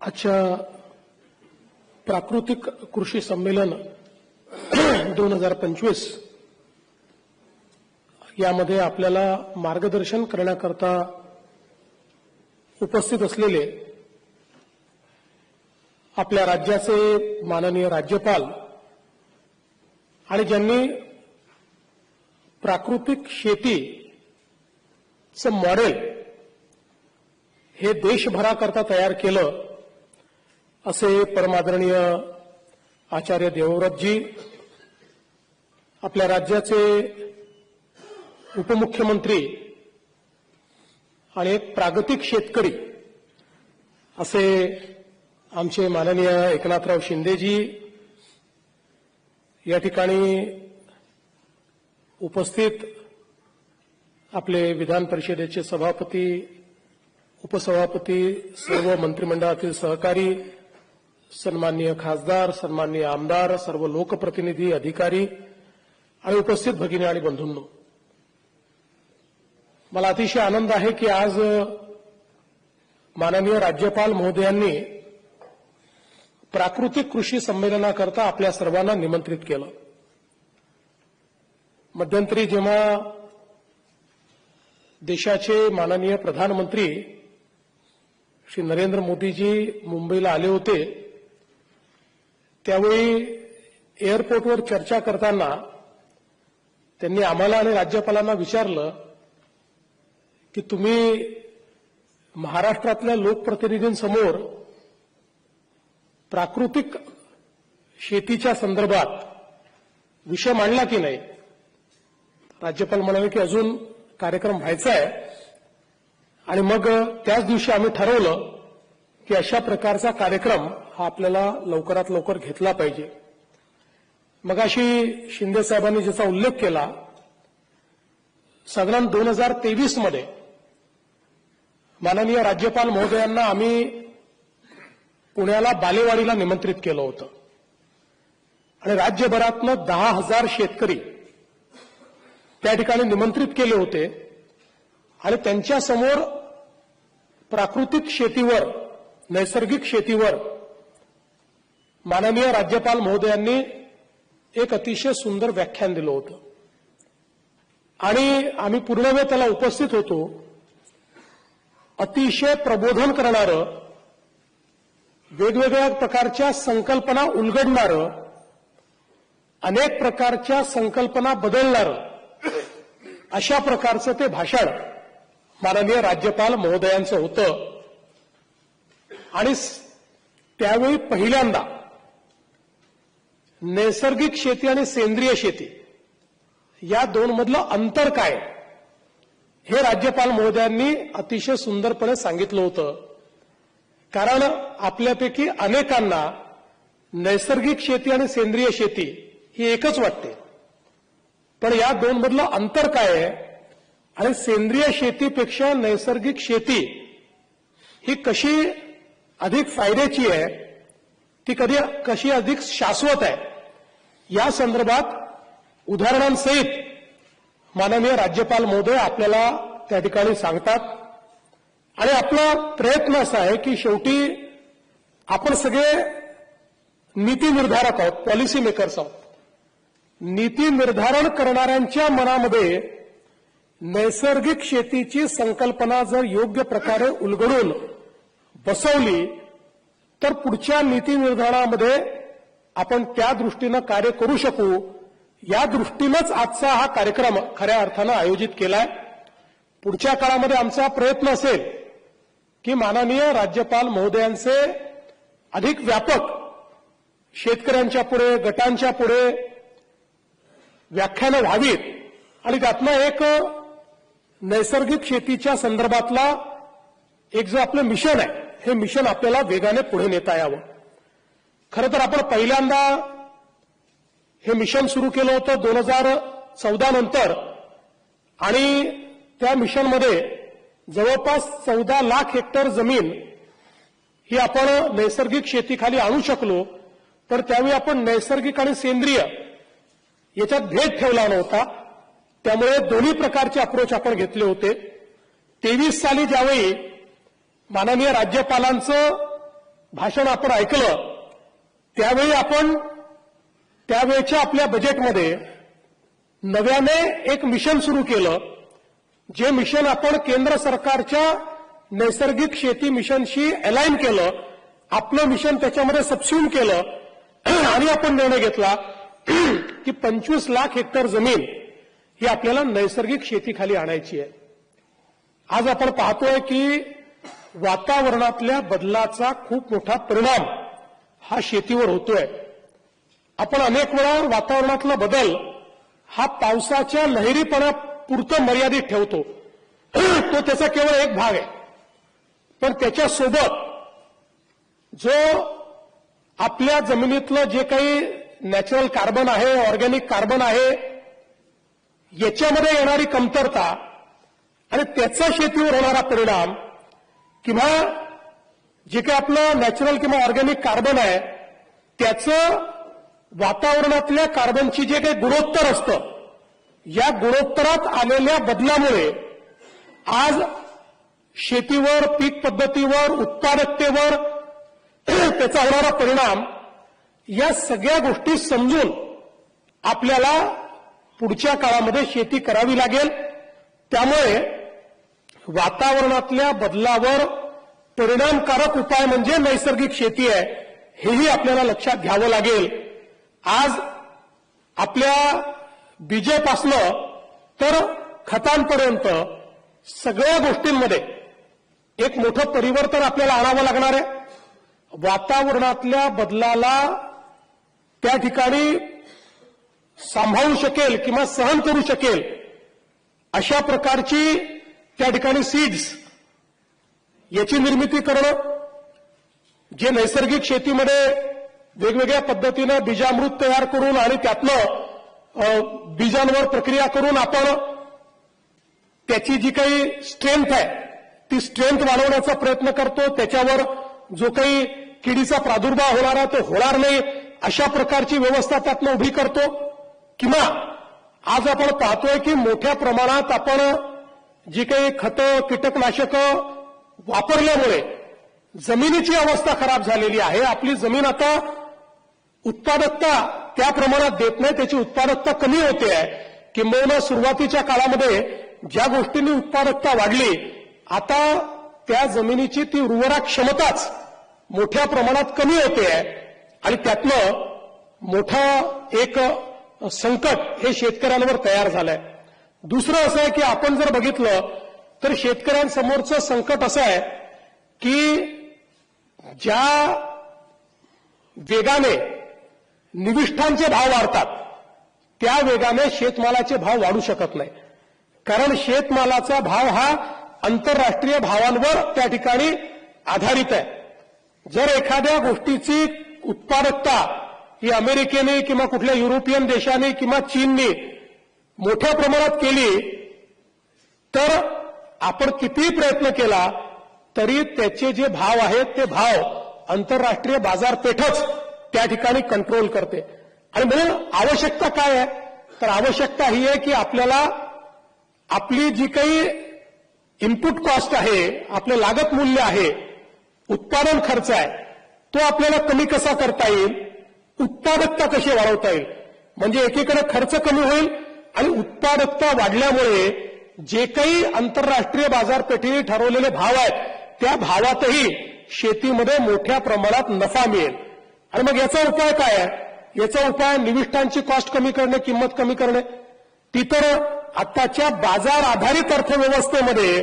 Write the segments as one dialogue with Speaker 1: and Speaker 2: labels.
Speaker 1: आजच्या प्राकृतिक कृषी संमेलन 2025 यामध्ये आपल्याला मार्गदर्शन करण्याकरता उपस्थित असलेले आपल्या राज्याचे माननीय राज्यपाल आणि ज्यांनी प्राकृतिक शेतीचं मॉडेल हे देशभराकरता तयार केलं असे परमादरणीय आचार्य देवव्रतजी, आपल्या राज्याचे उपमुख्यमंत्री आणि एक प्रागतिक शेतकरी असे आमचे माननीय एकनाथराव शिंदेजी या ठिकाणी उपस्थित आपले विधान परिषदेचे सभापती, उपसभापती, सर्व मंत्रिमंडळातील सहकारी, सन्माननीय खासदार, सन्माननीय आमदार, सर्व लोकप्रतिनिधी, अधिकारी आणि उपस्थित भगिनी आणि बंधूंनो, मला अतिशय आनंद आहे की आज माननीय राज्यपाल महोदयांनी प्राकृतिक कृषी संमेलनाकरता आपल्या सर्वांना निमंत्रित केलं. मध्यंतरी जेव्हा देशाचे माननीय प्रधानमंत्री श्री नरेंद्र मोदीजी मुंबईला आले होते, त्यावेळी एअरपोर्टवर चर्चा करताना त्यांनी आम्हाला आणि राज्यपालांना विचारलं की तुम्ही महाराष्ट्रातल्या लोकप्रतिनिधींसमोर प्राकृतिक शेतीच्या संदर्भात विषय मांडला की नाही. राज्यपाल म्हणाले की अजून कार्यक्रम व्हायचा आहे आणि मग त्याच दिवशी आम्ही ठरवलं की अशा प्रकारचा कार्यक्रम हा आपल्याला लवकरात लवकर घेतला पाहिजे. मगाशी शिंदे साहेबांनी ज्याचा उल्लेख केला, साधारण 2023 मध्ये माननीय राज्यपाल महोदयांना आम्ही पुण्याला बालेवाडीला निमंत्रित केलं होतं आणि राज्यभरातनं 10,000 शेतकरी त्या ठिकाणी निमंत्रित केले होते आणि त्यांच्यासमोर प्राकृतिक शेतीवर, नैसर्गिक शेतीवर माननीय राज्यपाल महोदयांनी एक अतिशय सुंदर व्याख्यान दिलं होतं आणि आम्ही पूर्ण वेळ त्याला उपस्थित होतो. अतिशय प्रबोधन करणारं, वेगवेगळ्या प्रकारच्या संकल्पना उलगडणारं, अनेक प्रकारच्या संकल्पना बदलणारं अशा प्रकारचं ते भाषण माननीय राज्यपाल महोदयांचं होतं. आणि त्यावेळी पहिल्यांदा नैसर्गिक शेती आणि सेंद्रिय शेती या दोनमधलं अंतर काय हे राज्यपाल महोदयांनी अतिशय सुंदरपणे सांगितलं होतं. कारण आपल्यापैकी अनेकांना नैसर्गिक शेती आणि सेंद्रिय शेती ही एकच वाटते, पण या दोनमधलं अंतर काय आहे आणि सेंद्रिय शेतीपेक्षा नैसर्गिक शेती ही कशी अधिक फायद्याची आहे, ती कशी अधिक शाश्वत आहे, या संदर्भात उदाहरणांसहित माननीय राज्यपाल महोदय आपल्याला त्या ठिकाणी सांगतात. आणि आपला प्रयत्न असा आहे की शेवटी आपण सगळे नीती निर्धारक आहोत, पॉलिसी मेकर्स आहोत. नीती निर्धारण करणाऱ्यांच्या मनामध्ये नैसर्गिक शेतीची संकल्पना जर योग्य प्रकारे उलगडून बसवली तर पुढच्या नीती निर्धारणामध्ये आपण त्या दृष्टीनं कार्य करू शकू. या दृष्टीनंच आजचा हा कार्यक्रम खऱ्या अर्थानं आयोजित केलाय. पुढच्या काळामध्ये आमचा प्रयत्न असेल की माननीय राज्यपाल महोदयांचे अधिक व्यापक शेतकऱ्यांच्या पुढे, गटांच्या पुढे व्याख्यानं व्हावीत आणि त्यातनं एक नैसर्गिक शेतीच्या संदर्भातला एक जो आपलं मिशन आहे, हे मिशन आपल्याला वेगाने पुढे नेता यावं. खरं तर आपण पहिल्यांदा हे मिशन सुरू केलं होतं 2014 नंतर आणि त्या मिशनमध्ये जवळपास 14 लाख हेक्टर जमीन ही आपण नैसर्गिक शेतीखाली आणू शकलो. तर त्यावेळी आपण नैसर्गिक आणि सेंद्रिय याच्यात भेद ठेवला नव्हता, त्यामुळे दोन्ही प्रकारचे अप्रोच आपण घेतले होते. 23 साली ज्यावेळी माननीय राज्यपालांचं भाषण आपण ऐकलं त्यावेळी आपण त्यावेळच्या आपल्या बजेटमध्ये नव्याने एक मिशन सुरू केलं, जे मिशन आपण केंद्र सरकारच्या नैसर्गिक शेती मिशनशी अलाइन केलं, आपलं मिशन त्याच्यामध्ये सबस्यूम केलं आणि आपण निर्णय घेतला की 25 लाख हेक्टर जमीन ही आपल्याला नैसर्गिक शेतीखाली आणायची आहे. आज आपण पाहतोय की वातावरणातल्या बदलाचा खूप मोठा परिणाम हा शेतीवर होतोय. आपण अनेक वेळा वातावरणातला बदल हा पावसाच्या लहरीपणापुरतं मर्यादित ठेवतो. तो त्याचा केवळ एक भाग आहे. पण त्याच्यासोबत जो आपल्या जमिनीतलं जे काही नॅचरल कार्बन आहे, ऑर्गॅनिक कार्बन आहे, याच्यामध्ये येणारी कमतरता आणि त्याचा शेतीवर होणारा परिणाम किंवा जे काही आपलं नॅचरल किंवा ऑर्गॅनिक कार्बन आहे त्याचं वातावरणातल्या कार्बनची जे काही गुणोत्तर असतं, या गुणोत्तरात आलेल्या बदलामुळे आज शेतीवर, पीक पद्धतीवर, उत्पादकतेवर त्याचा होणारा परिणाम, या सगळ्या गोष्टी समजून आपल्याला पुढच्या काळामध्ये शेती करावी लागेल. त्यामुळे वातावरणातल्या बदलावर परिणामकारक उपाय म्हणजे नैसर्गिक शेती आहे, हेही आपल्याला लक्षात घ्यावं लागेल. आज आपल्या बीजेपासनं तर खतांपर्यंत सगळ्या गोष्टींमध्ये एक मोठं परिवर्तन आपल्याला आणावं लागणार आहे. वातावरणातल्या बदलाला त्या ठिकाणी सांभाळू शकेल किंवा सहन करू शकेल अशा प्रकारची त्या ठिकाणी सीड्स याची निर्मिती करणं, जे नैसर्गिक शेतीमध्ये वेगवेगळ्या पद्धतीनं बीजामृत तयार करून आणि त्यातनं बीजांवर प्रक्रिया करून आपण त्याची जी काही स्ट्रेंथ आहे ती स्ट्रेंथ वाढवण्याचा प्रयत्न करतो. त्याच्यावर जो काही किडीचा प्रादुर्भाव होणार आहे तो होणार नाही अशा प्रकारची व्यवस्था त्यातनं उभी करतो. किंवा आज आपण पाहतोय की मोठ्या प्रमाणात आपण जी काही खतं, कीटकनाशकं वापरल्यामुळे जमिनीची अवस्था खराब झालेली आहे. आपली जमीन आता उत्पादकता त्या प्रमाणात देत नाही, त्याची उत्पादकता कमी होते आहे. किंबहुना सुरुवातीच्या काळामध्ये ज्या गोष्टींनी उत्पादकता वाढली, आता त्या जमिनीची ती उर्वरा क्षमताच मोठ्या प्रमाणात कमी होते आहे आणि त्यातनं मोठा एक संकट हे शेतकऱ्यांवर तयार झालंय. दुसरं असं आहे की आपण जर बघितलं तर शेतकऱ्यांसमोरचं संकट असं आहे की ज्या वेगाने निविष्ठांचे भाव वाढतात त्या वेगाने शेतमालाचे भाव वाढू शकत नाही. कारण शेतमालाचा भाव हा आंतरराष्ट्रीय भावांवर त्या ठिकाणी आधारित आहे. जर एखाद्या गोष्टीची उत्पादकता ही अमेरिकेने किंवा कुठल्या युरोपियन देशाने किंवा चीनने मोठ्या प्रमाणात केली तर आपण कितीही प्रयत्न केला तरी त्याचे जे भाव आहेत ते भाव आंतरराष्ट्रीय बाजारपेठच त्या ठिकाणी कंट्रोल करते. आणि म्हणून आवश्यकता काय आहे तर आवश्यकता ही आहे की आपल्याला आपली जी काही इनपुट कॉस्ट आहे, आपलं लागत मूल्य आहे, उत्पादन खर्च आहे, तो आपल्याला कमी कसा करता येईल, उत्पादकता कशी वाढवता येईल. म्हणजे एकीकडे खर्च कमी होईल आणि उत्पादकता वाढल्यामुळे जे काही आंतरराष्ट्रीय बाजारपेठेने ठरवलेले भाव आहेत त्या भावातही शेतीमध्ये मोठ्या प्रमाणात नफा मिळेल. आणि मग याचा उपाय काय आहे? याचा उपाय निविष्ठांची कॉस्ट कमी करणे, किंमत कमी करणे. ती तर आताच्या बाजार आधारित अर्थव्यवस्थेमध्ये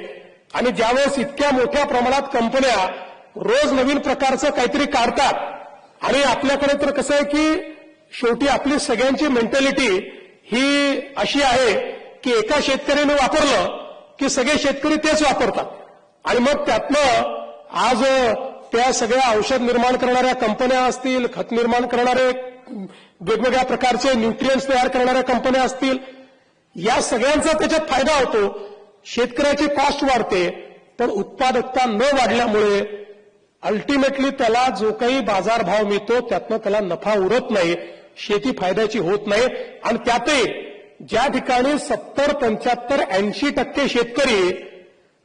Speaker 1: आणि ज्यावेळेस इतक्या मोठ्या प्रमाणात कंपन्या रोज नवीन प्रकारचं काहीतरी काढतात आणि आपल्याकडे तर कसं आहे की शेवटी आपली सगळ्यांची मेंटॅलिटी ही अशी आहे की एका शेतकऱ्याने वापरलं की सगळे शेतकरी तेच वापरतात आणि मग त्यातनं आज त्या सगळ्या औषध निर्माण करणाऱ्या कंपन्या असतील, खत निर्माण करणारे वेगवेगळ्या प्रकारचे न्यूट्रिएंट्स तयार करणाऱ्या कंपन्या असतील, या सगळ्यांचा त्याच्यात फायदा होतो. शेतकऱ्याची कॉस्ट वाढते, पण उत्पादकता न वाढल्यामुळे अल्टिमेटली त्याला जो काही बाजारभाव मिळतो त्यातनं त्याला नफा उरत नाही, शेती फायद्याची होत नाही. आणि त्यातही ज्या ठिकाणी 70, 75, 80% शेतकरी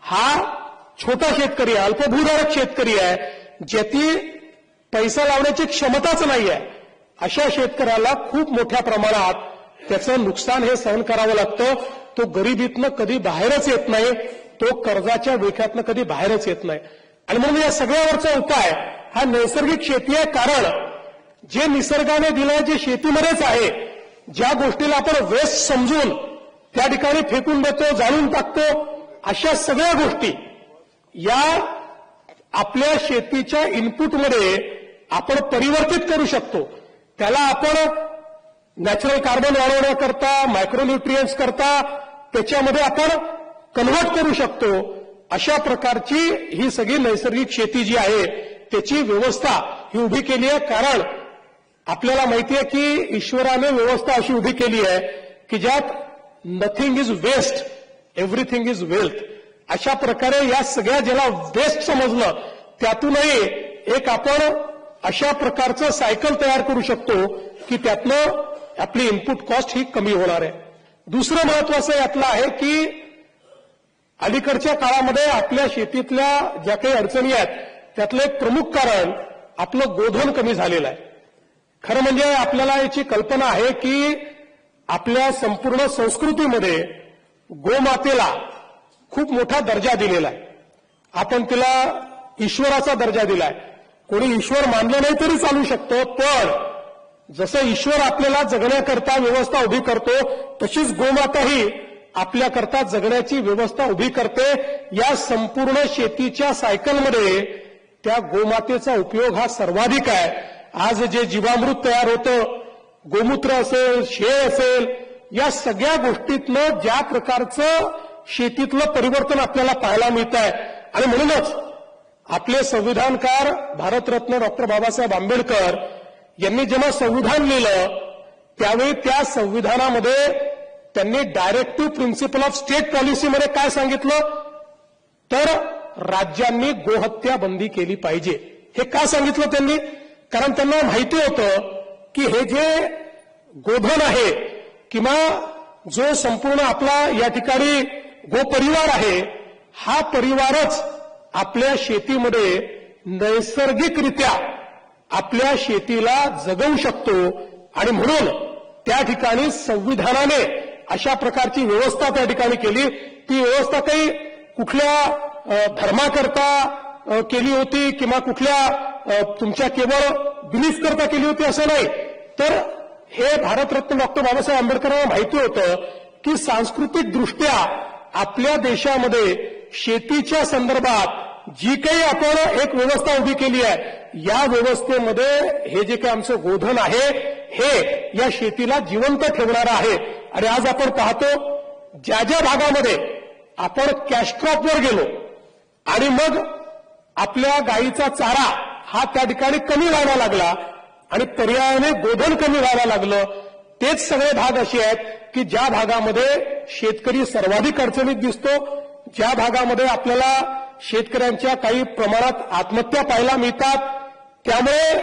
Speaker 1: हा छोटा शेतकरी, अल्पभूधारक शेतकरी आहे, ज्याची पैसा लावण्याची क्षमताच नाहीये, अशा शेतकऱ्याला खूप मोठ्या प्रमाणात त्याचं नुकसान हे सहन करावं लागतं. तो गरिबीतनं कधी बाहेरच येत नाही, तो कर्जाच्या विळख्यातनं कधी बाहेरच येत नाही. आणि म्हणून या सगळ्यावरचा उपाय हा नैसर्गिक शेती आहे. कारण जे निसर्गाने दिलं जे शेतीमध्येच आहे, ज्या गोष्टीला आपण वेस्ट समजून त्या ठिकाणी फेकून देतो, जाळून टाकतो, अशा सगळ्या गोष्टी या आपल्या शेतीच्या इनपुटमध्ये आपण परिवर्तित करू शकतो. त्याला आपण नॅचरल कार्बन वाढवण्याकरता, मायक्रोन्यूट्रियन्स करता त्याच्यामध्ये आपण कन्व्हर्ट करू शकतो. अशा प्रकारची ही सगळी नैसर्गिक शेती जी आहे त्याची व्यवस्था ही उभी केली आहे. कारण आपल्याला माहिती आहे की ईश्वराने व्यवस्था अशी उभी केली आहे की ज्यात nothing is waste, everything is wealth. अशा प्रकारे या सगळ्या ज्याला वेस्ट समजलं त्यातूनही एक आपण अशा प्रकारचं सायकल तयार करू शकतो की त्यातनं आपली इनपुट कॉस्ट ही कमी होणार आहे. दुसरं महत्वाचं यातलं आहे की अलीकडच्या काळामध्ये आपल्या शेतीतल्या ज्या काही अडचणी आहेत त्यातलं एक प्रमुख कारण आपलं गोधन कमी झालेलं आहे. खरं म्हणजे आपल्याला याची कल्पना आहे की आपल्या संपूर्ण संस्कृतीमध्ये गोमातेला खूप मोठा दर्जा दिलेला आहे. आपण तिला ईश्वराचा दर्जा दिलाय. कोणी ईश्वर मानलं नाही तरी चालू शकतो, पण जसं ईश्वर आपल्याला जगण्याकरता व्यवस्था उभी करतो तशीच गोमाताही आपल्याकरता जगण्याची व्यवस्था उभी करते. या संपूर्ण शेतीच्या सायकलमध्ये त्या गोमातेचा उपयोग हा सर्वाधिक आहे. आज जे जीवामृत तयार होतं, गोमूत्र असेल, शेण असेल, या सगळ्या गोष्टीतनं ज्या प्रकारचं शेतीतलं परिवर्तन आपल्याला पाहायला मिळत आहे. आणि म्हणूनच आपले संविधानकार भारतरत्न डॉक्टर बाबासाहेब आंबेडकर यांनी जेव्हा संविधान लिहिलं त्यावेळी त्या संविधानामध्ये त्यांनी डायरेक्टिव्ह प्रिन्सिपल ऑफ स्टेट पॉलिसीमध्ये काय सांगितलं, तर राज्यांनी गोहत्या बंदी केली पाहिजे. हे का सांगितलं त्यांनी? कारण त्यांना माहिती होतं की हे जे गोधन आहे किंवा जो संपूर्ण आपला या ठिकाणी गोपरिवार आहे, हा परिवारच आपल्या शेतीमध्ये नैसर्गिकरित्या आपल्या शेतीला जगवू शकतो. आणि म्हणून त्या ठिकाणी संविधानाने अशा प्रकारची व्यवस्था त्या ठिकाणी केली. ती व्यवस्था काही कुठल्या धर्माकरता केली होती किंवा कुठल्या तुमच्या केवळ बिलीफ करता केली होती असं नाही, तर हे भारतरत्न डॉक्टर बाबासाहेब आंबेडकरांना माहिती होतं की सांस्कृतिक दृष्ट्या आपल्या देशामध्ये शेतीच्या संदर्भात जी काही आपण एक व्यवस्था उभी केली आहे, या व्यवस्थेमध्ये हे जे काही आमचं गोधन आहे हे या शेतीला जिवंत ठेवणारं आहे. आणि आज आपण पाहतो ज्या ज्या भागामध्ये आपण कॅश क्रॉपवर गेलो आणि मग आपल्या गाईचा चारा हा त्या ठिकाणी कमी व्हायला लागला आणि पर्यायाने गोधन कमी व्हायला लागलं, तेच सगळे भाग असे आहेत की ज्या भागामध्ये शेतकरी सर्वाधिक अडचणीत दिसतो, ज्या भागामध्ये आपल्याला शेतकऱ्यांच्या काही प्रमाणात आत्महत्या पाहायला मिळतात. त्यामुळे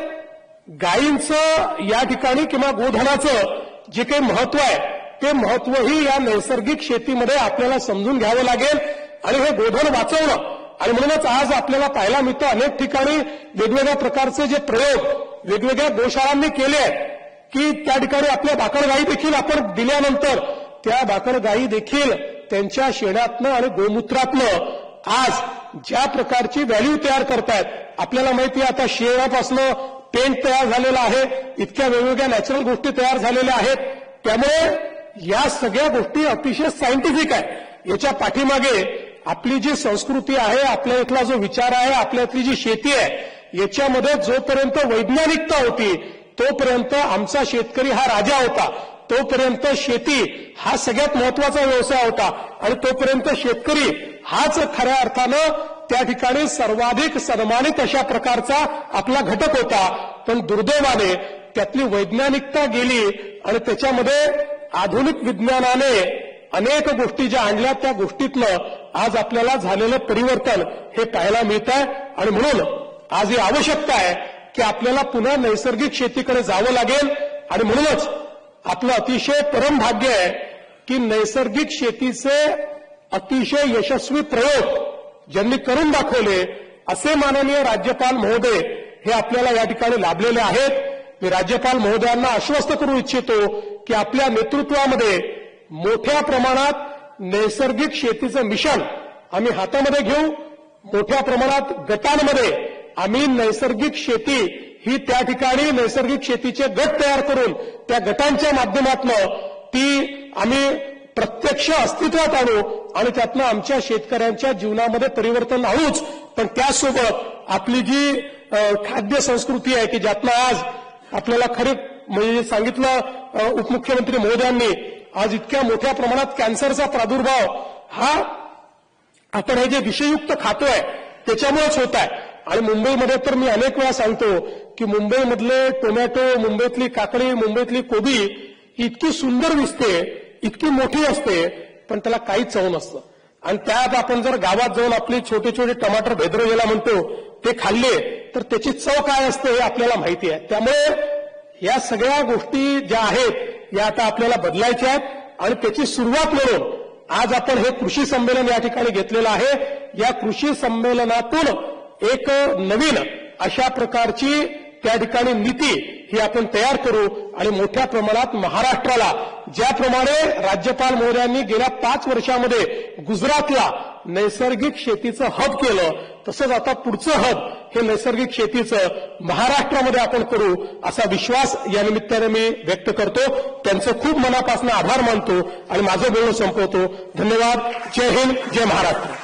Speaker 1: गायींचं या ठिकाणी किंवा गोधनाचं जे काही महत्व आहे ते महत्वही या नैसर्गिक शेतीमध्ये आपल्याला समजून घ्यावं लागेल आणि हे गोधन वाचवणं. आणि म्हणूनच आज आपल्याला पाहायला मिळतं अनेक ठिकाणी वेगवेगळ्या प्रकारचे जे प्रयोग वेगवेगळ्या गोशाळांनी केले आहेत की त्या ठिकाणी आपल्या भाकड गायी देखील आपण दिल्यानंतर त्या भाकड गायी देखील त्यांच्या शेणातनं आणि गोमूत्रातनं आज ज्या प्रकारची व्हॅल्यू तयार करतायत. आपल्याला माहिती आहे आता शेणापासनं पेंट तयार झालेला आहे, इतक्या वेगवेगळ्या नॅचरल गोष्टी तयार झालेल्या आहेत. त्यामुळे या सगळ्या गोष्टी अतिशय सायंटिफिक आहे. याच्या पाठीमागे आपली जी संस्कृती आहे, आपल्या इथला जो विचार आहे, आपल्या इथली जी शेती आहे, याच्यामध्ये जोपर्यंत वैज्ञानिकता होती तोपर्यंत आमचा शेतकरी हा राजा होता, तोपर्यंत शेती हा सगळ्यात महत्वाचा व्यवसाय होता आणि तोपर्यंत शेतकरी हाच खऱ्या अर्थानं त्या ठिकाणी सर्वाधिक सन्मानित अशा प्रकारचा आपला घटक होता. पण दुर्दैवाने त्यातली वैज्ञानिकता गेली आणि त्याच्यामध्ये आधुनिक विज्ञानाने अनेक गोष्टी ज्या आणल्या त्या गोष्टीतनं आज आपल्याला झालेलं परिवर्तन हे पाहायला मिळत आहे. आणि म्हणून आज ही आवश्यकता आहे की आपल्याला पुन्हा नैसर्गिक शेतीकडे जावं लागेल. आणि म्हणूनच आपलं अतिशय परम भाग्य आहे की नैसर्गिक शेतीचे अतिशय यशस्वी प्रयोग ज्यांनी करून दाखवले असे माननीय राज्यपाल महोदय हे आपल्याला या ठिकाणी लाभलेले आहेत. मी राज्यपाल महोदयांना आश्वस्त करू इच्छितो की आपल्या नेतृत्वामध्ये मोठ्या प्रमाणात नैसर्गिक शेतीचं मिशन आम्ही हातामध्ये घेऊ. मोठ्या प्रमाणात गटांमध्ये आम्ही नैसर्गिक शेती ही त्या ठिकाणी नैसर्गिक शेतीचे गट तयार करून त्या गटांच्या माध्यमातून ती आम्ही प्रत्यक्ष अस्तित्वात आणू आणि त्यातनं आमच्या शेतकऱ्यांच्या जीवनामध्ये परिवर्तन आणूच. पण त्यासोबत आपली जी खाद्य संस्कृती आहे की ज्यातनं आज आपल्याला खरे म्हणजे सांगितलं उपमुख्यमंत्री महोदयांनी आज इतक्या मोठ्या प्रमाणात कॅन्सरचा प्रादुर्भाव हा आपण हे जे विषयुक्त खातोय त्याच्यामुळेच होत आहे. आणि मुंबईमध्ये तर मी अनेक वेळा सांगतो की मुंबईमधले टोमॅटो, मुंबईतली काकडी, मुंबईतली कोबी इतकी सुंदर दिसते, इतकी मोठी असते, पण त्याला काहीच चव नसतं. आणि त्यात आपण जर गावात जाऊन आपले छोटे छोटे टमाटर भेद्रोजेला म्हणतो ते खाल्ले तर त्याची चव काय असते हे आपल्याला माहिती आहे. त्यामुळे या सगळ्या गोष्टी ज्या आहेत या आता आपल्याला बदलायच्या आहेत आणि त्याची सुरुवात म्हणून आज आपण हे कृषी संमेलन या ठिकाणी घेतलेलं आहे. या कृषी संमेलनातून एक नवीन अशा प्रकारची त्या ठिकाणी नीती ही आपण तयार करू आणि मोठ्या प्रमाणात महाराष्ट्राला ज्याप्रमाणे राज्यपाल महोदयांनी गेल्या 5 वर्षामध्ये गुजरातला नैसर्गिक शेतीचं हब केलं तसंच आता पुढचं हब हे नैसर्गिक शेतीचं महाराष्ट्रामध्ये आपण करू असा विश्वास या निमित्ताने मी व्यक्त करतो. त्यांचं खूप मनापासून आभार मानतो आणि माझं बोलणं संपवतो. धन्यवाद. जय हिंद, जय महाराष्ट्र.